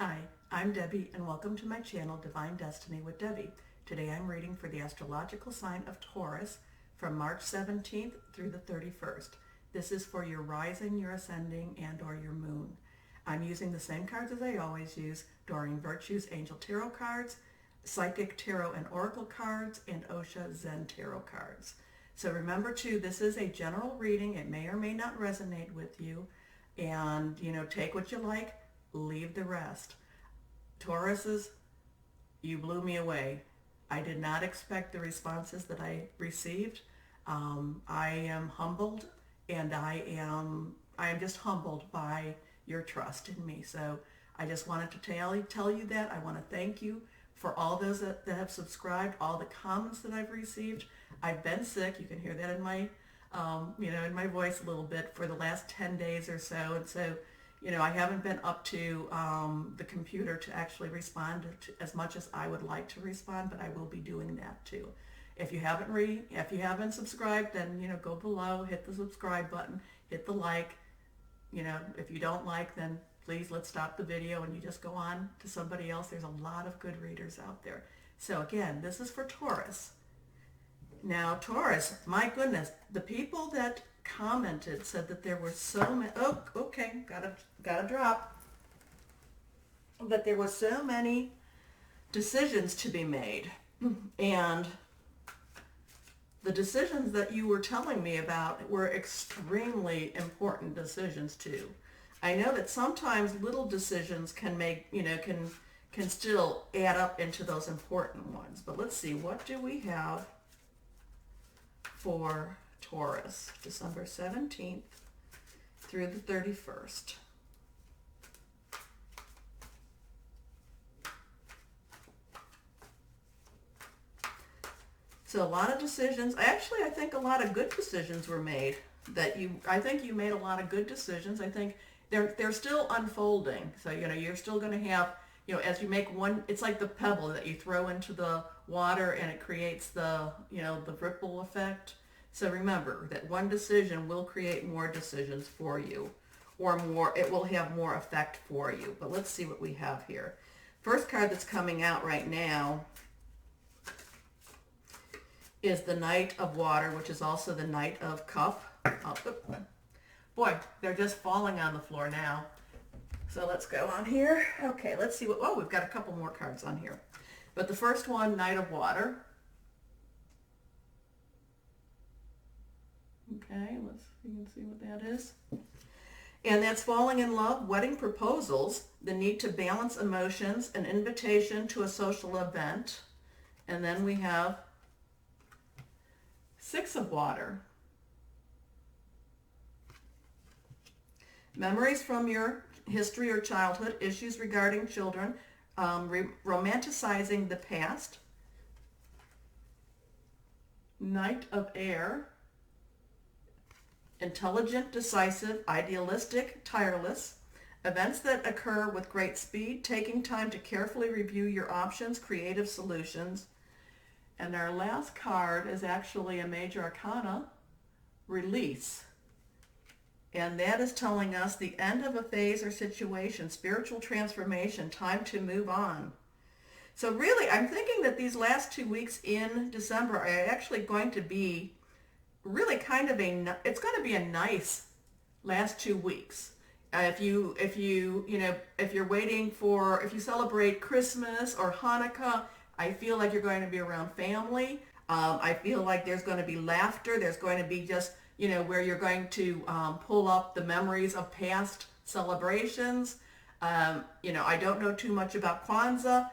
Hi, I'm Debbie and welcome to my channel Divine Destiny with Debbie. Today I'm reading for the astrological sign of Taurus from March 17th through the 31st. This is for your rising, your ascending, and or your moon. I'm using the same cards as I always use: Doreen Virtue's Angel Tarot cards, Psychic Tarot and Oracle cards, and Osha Zen Tarot cards. So remember too, this is a general reading. It may or may not resonate with you. And, take what you like, leave the rest. Tauruses, you blew me away. I did not expect the responses that I received. I am humbled, and I am just humbled by your trust in me. So I just wanted to tell you that. I want to thank you for all those that have subscribed, all the comments that I've received. I've been sick. You can hear that in my in my voice a little bit for the last 10 days or so. And so, I haven't been up to the computer to actually respond to as much as I would like to respond, but I will be doing that too. If you haven't subscribed, then, go below, hit the subscribe button, hit the like. If you don't like, then please let's stop the video and you just go on to somebody else. There's a lot of good readers out there. So again, this is for Taurus. Now, Taurus, my goodness, the people that commented said that there were so many, gotta drop, that there were so many decisions to be made. And the decisions that you were telling me about were extremely important decisions too. I know that sometimes little decisions can make, can still add up into those important ones. But let's see, what do we have for Taurus, December 17th through the 31st. So a lot of decisions, I think a lot of good decisions were made. I think you made a lot of good decisions. I think they're still unfolding. So, you're still going to have, as you make one, it's like the pebble that you throw into the water and it creates the ripple effect. So remember that one decision will create more decisions for you, or it will have more effect for you. But let's see what we have here. First card that's coming out right now is the Knight of Water, which is also the Knight of Cup. Boy, they're just falling on the floor now. So let's go on here. Okay, let's see we've got a couple more cards on here. But the first one, Knight of Water. Okay, you can see what that is. And that's falling in love, wedding proposals, the need to balance emotions, an invitation to a social event. And then we have Six of Water. Memories from your history or childhood, issues regarding children, romanticizing the past. Knight of Air. Intelligent, decisive, idealistic, tireless. Events that occur with great speed, taking time to carefully review your options, creative solutions. And our last card is actually a major arcana, Release. And that is telling us the end of a phase or situation, spiritual transformation, time to move on. So really, I'm thinking that these last 2 weeks in December are actually going to be really kind of it's going to be a nice last 2 weeks. If you celebrate Christmas or Hanukkah, I feel like you're going to be around family. I feel like there's going to be laughter. There's going to be just, where you're going to pull up the memories of past celebrations. I don't know too much about Kwanzaa,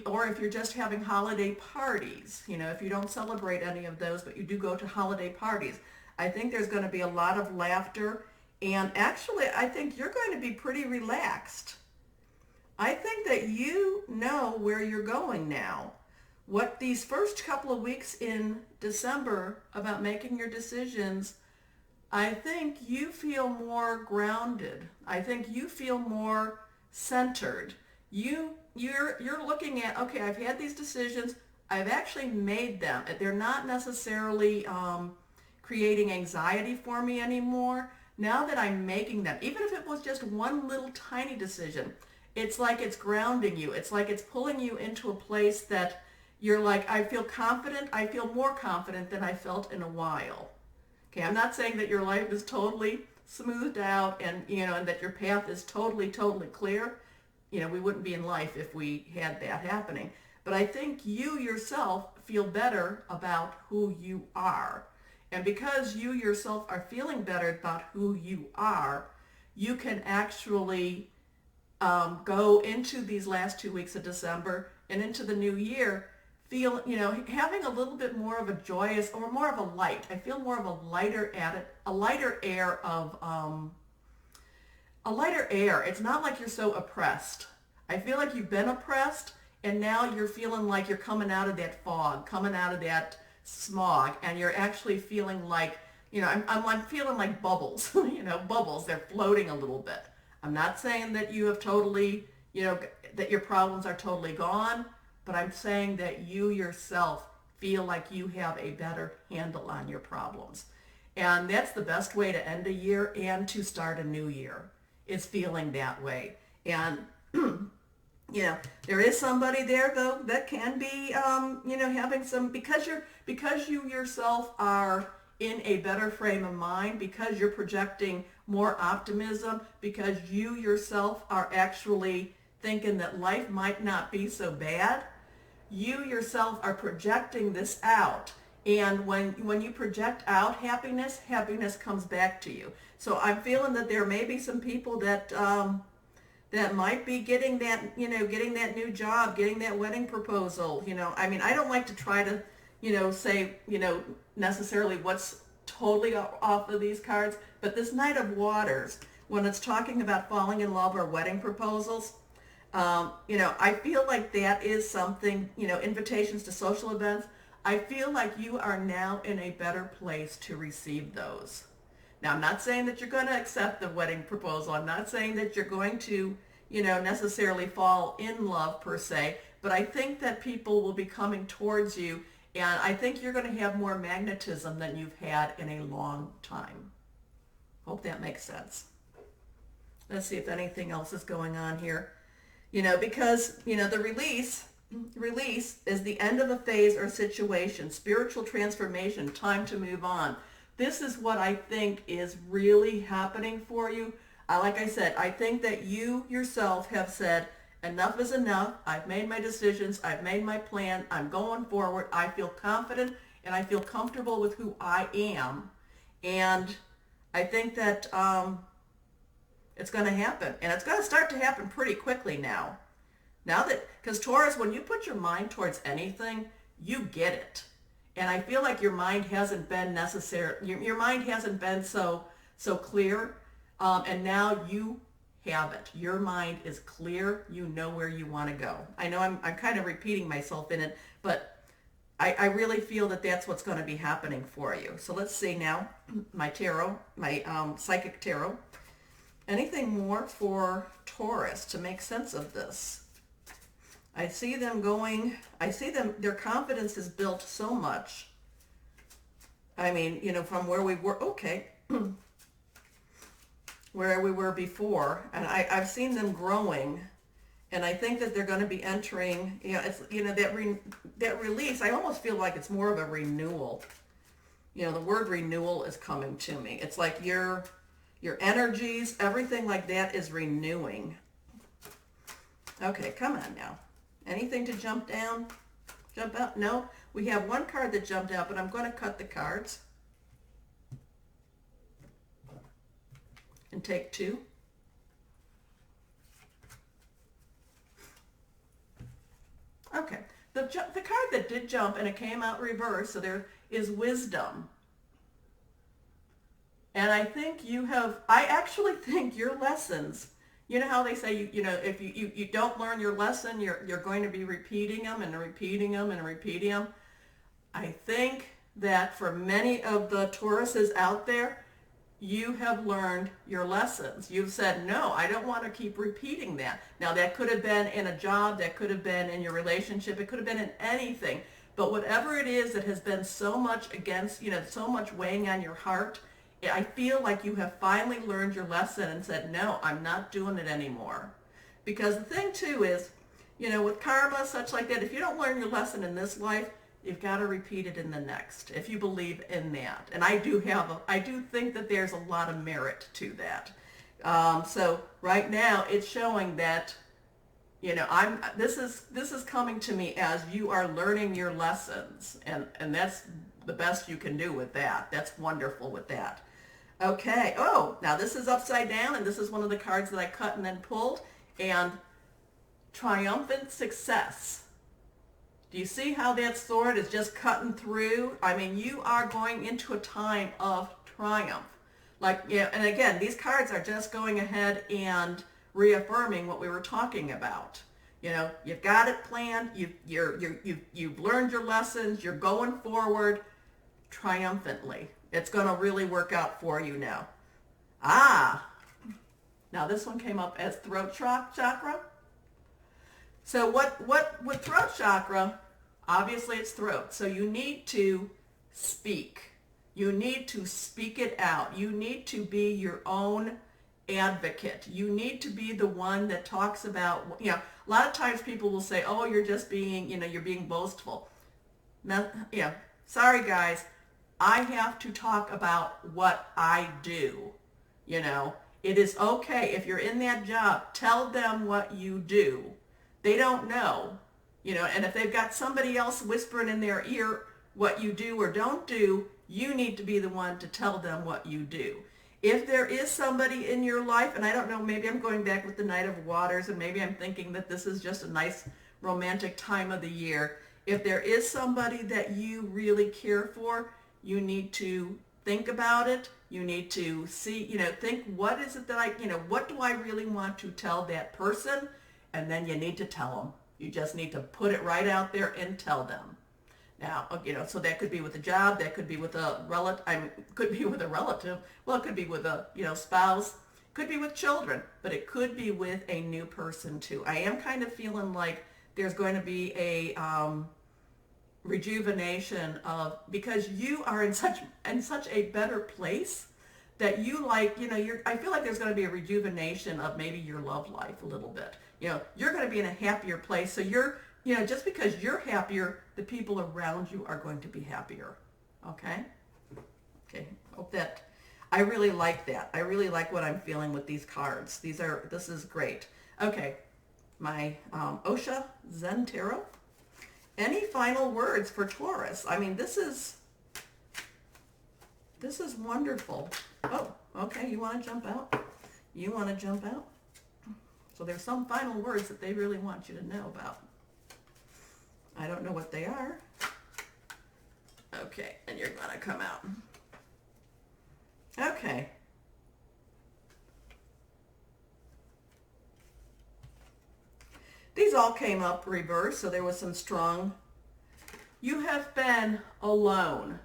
or if you're just having holiday parties, if you don't celebrate any of those, but you do go to holiday parties, I think there's going to be a lot of laughter. And actually, I think you're going to be pretty relaxed. I think that you know where you're going now. What these first couple of weeks in December about making your decisions, I think you feel more grounded. I think you feel more centered. You're looking at, okay, I've had these decisions. I've actually made them. They're not necessarily creating anxiety for me anymore. Now that I'm making them, even if it was just one little tiny decision, it's like it's grounding you. It's like it's pulling you into a place that you're like, I feel confident. I feel more confident than I felt in a while. Okay, I'm not saying that your life is totally smoothed out and, and that your path is totally, totally clear. We wouldn't be in life if we had that happening. But I think you yourself feel better about who you are. And because you yourself are feeling better about who you are, you can actually go into these last 2 weeks of December and into the new year, feel, having a little bit more of a joyous or more of a light. I feel more of a lighter air of, a lighter air. It's not like you're so oppressed. I feel like you've been oppressed and now you're feeling like you're coming out of that fog, coming out of that smog, and you're actually feeling like, I'm feeling like bubbles, bubbles. They're floating a little bit. I'm not saying that you have totally, that your problems are totally gone, but I'm saying that you yourself feel like you have a better handle on your problems. And that's the best way to end a year and to start a new year, is feeling that way. And, there is somebody there though that can be, having some, because you yourself are in a better frame of mind, because you're projecting more optimism, because you yourself are actually thinking that life might not be so bad. You yourself are projecting this out. And when you project out happiness comes back to you. So I'm feeling that there may be some people that that might be getting that, getting that new job, getting that wedding proposal. I don't like to try to, say, necessarily what's totally off of these cards, but this Knight of Waters, when it's talking about falling in love or wedding proposals, I feel like that is something, invitations to social events. I feel like you are now in a better place to receive those. Now, I'm not saying that you're going to accept the wedding proposal. I'm not saying that you're going to, necessarily fall in love per se, but I think that people will be coming towards you, and I think you're going to have more magnetism than you've had in a long time. Hope that makes sense. Let's see if anything else is going on here. Because, the release is the end of a phase or situation, spiritual transformation, time to move on. This is what I think is really happening for you. Like I said, I think that you yourself have said, enough is enough. I've made my decisions. I've made my plan. I'm going forward. I feel confident and I feel comfortable with who I am. And I think that it's going to happen. And it's going to start to happen pretty quickly now. Because Taurus, when you put your mind towards anything, you get it. And I feel like your mind hasn't been your mind hasn't been so clear. And now you have it. Your mind is clear. You know where you want to go. I know I'm kind of repeating myself in it, but I really feel that that's what's going to be happening for you. So let's see now, my tarot, my psychic tarot. Anything more for Taurus to make sense of this? I see them, their confidence is built so much. From where we were, where we were before, and I've seen them growing, and I think that they're going to be entering, that release. I almost feel like it's more of a renewal. The word renewal is coming to me. It's like your energies, everything like that is renewing. Okay, come on now. Anything to jump out? No? We have one card that jumped out, but I'm going to cut the cards and take two. Okay. The card that did jump, and it came out reversed, so there is wisdom. And I think I actually think your lessons, how they say, if you don't learn your lesson, you're going to be repeating them and repeating them and repeating them. I think that for many of the Tauruses out there, you have learned your lessons. You've said, no, I don't want to keep repeating that. Now, that could have been in a job, that could have been in your relationship, it could have been in anything. But whatever it is that has been so much against, so much weighing on your heart, I feel like you have finally learned your lesson and said, no, I'm not doing it anymore. Because the thing too is, with karma, such like that, if you don't learn your lesson in this life, you've got to repeat it in the next, if you believe in that. And I do think that there's a lot of merit to that. So right now it's showing that, this is coming to me as you are learning your lessons, and that's the best you can do with that. That's wonderful with that. Okay. Oh, now this is upside down, and this is one of the cards that I cut and then pulled, and triumphant success. Do you see how that sword is just cutting through? I mean, you are going into a time of triumph. And again, these cards are just going ahead and reaffirming what we were talking about. You've got it planned. You've learned your lessons. You're going forward triumphantly. It's going to really work out for you now. Now this one came up as throat chakra. So what with throat chakra, obviously it's throat. So you need to speak. You need to speak it out. You need to be your own advocate. You need to be the one that talks about, a lot of times people will say, oh, you're just being, you're being boastful. Now, sorry guys, I have to talk about what I do. It is okay if you're in that job, tell them what you do. They don't know, and if they've got somebody else whispering in their ear what you do or don't do, you need to be the one to tell them what you do. If there is somebody in your life, and I don't know, maybe I'm going back with the Knight of Waters, and maybe I'm thinking that this is just a nice romantic time of the year. If there is somebody that you really care for, you need to think about it. You need to see, think, what is it that what do I really want to tell that person? And then you need to tell them. You just need to put it right out there and tell them. Now, so that could be with a job, that could be with a relative, could be with a relative, well, it could be with a, spouse, could be with children, but it could be with a new person too. I am kind of feeling like there's going to be a rejuvenation because you are in such a better place that you I feel like there's going to be a rejuvenation of maybe your love life a little bit. You're going to be in a happier place. So you're, just because you're happier, the people around you are going to be happier. Okay? Okay. Hope that, I really like that. I really like what I'm feeling with these cards. This is great. Okay. My Osha Zen Tarot. Any final words for Taurus? I mean, this is wonderful. Oh, okay. You want to jump out? You want to jump out? So there's some final words that they really want you to know about. I don't know what they are. Okay, and you're going to come out. Okay. These all came up reversed, so there was some strong. You have been alone.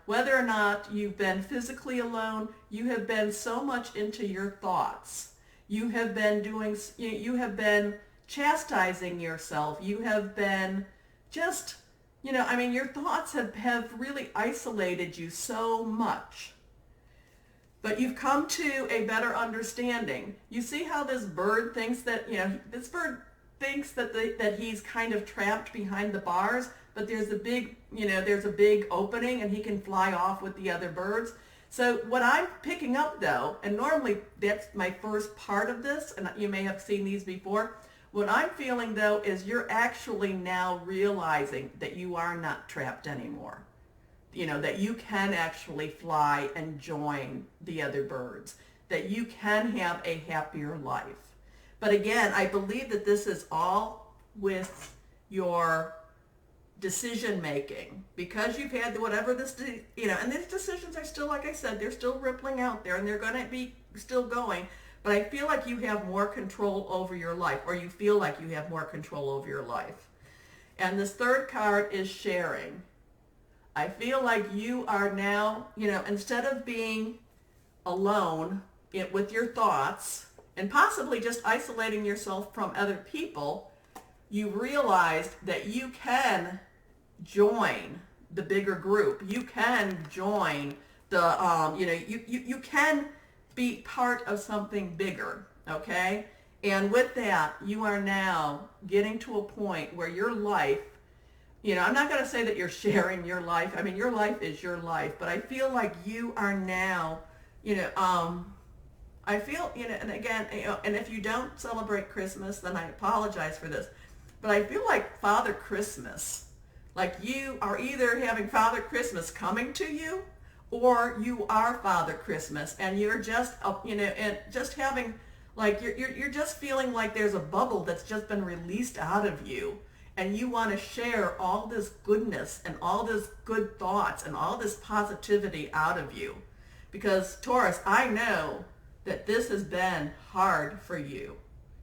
Whether or not you've been physically alone, you have been so much into your thoughts. You have been chastising yourself. You have been just, your thoughts have really isolated you so much. But you've come to a better understanding. You see how this bird thinks that, this bird thinks that he's kind of trapped behind the bars, but there's a big opening and he can fly off with the other birds. So what I'm picking up though, and normally that's my first part of this, and you may have seen these before, what I'm feeling though is you're actually now realizing that you are not trapped anymore. That you can actually fly and join the other birds, that you can have a happier life. But again, I believe that this is all with your decision making, because you've had whatever this, and these decisions are still, like I said, they're still rippling out there and they're going to be still going, but I feel like you have more control over your life, or you feel like you have more control over your life. And this third card is sharing. I feel like you are now, instead of being alone with your thoughts and possibly just isolating yourself from other people, you realized that you can join the bigger group. You can join the, you can be part of something bigger, okay? And with that, you are now getting to a point where your life, I'm not going to say that you're sharing your life. I mean, your life is your life, but I feel like you are now, I feel, and again, and if you don't celebrate Christmas, then I apologize for this, but I feel like Father Christmas, like you are either having Father Christmas coming to you, or you are Father Christmas, and you're just, and just having, like, you're just feeling like there's a bubble that's just been released out of you, and you want to share all this goodness and all this good thoughts and all this positivity out of you. Because Taurus, I know that this has been hard for you.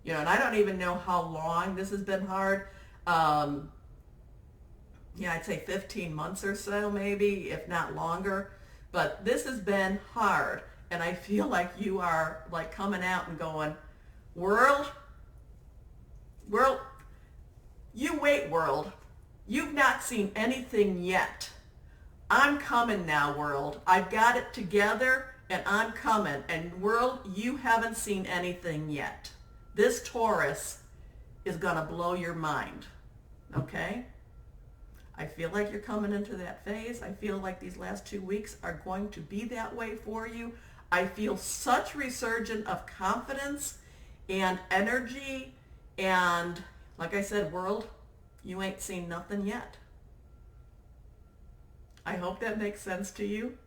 And I don't even know how long this has been hard. I'd say 15 months or so, maybe, if not longer. But this has been hard. And I feel like you are like coming out and going, world, you wait, world. You've not seen anything yet. I'm coming now, world. I've got it together and I'm coming. And world, you haven't seen anything yet. This Taurus is going to blow your mind. Okay? I feel like you're coming into that phase. I feel like these last 2 weeks are going to be that way for you. I feel such resurgence of confidence and energy. And like I said, world, you ain't seen nothing yet. I hope that makes sense to you.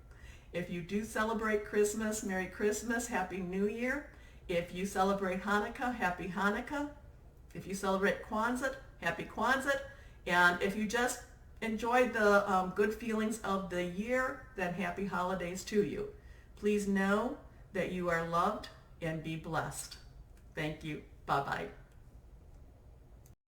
If you do celebrate Christmas, Merry Christmas, Happy New Year. If you celebrate Hanukkah, Happy Hanukkah. If you celebrate Kwanzaa, Happy Kwanzaa. And if you just enjoy the good feelings of the year, then happy holidays to you. Please know that you are loved and be blessed. Thank you. Bye-bye.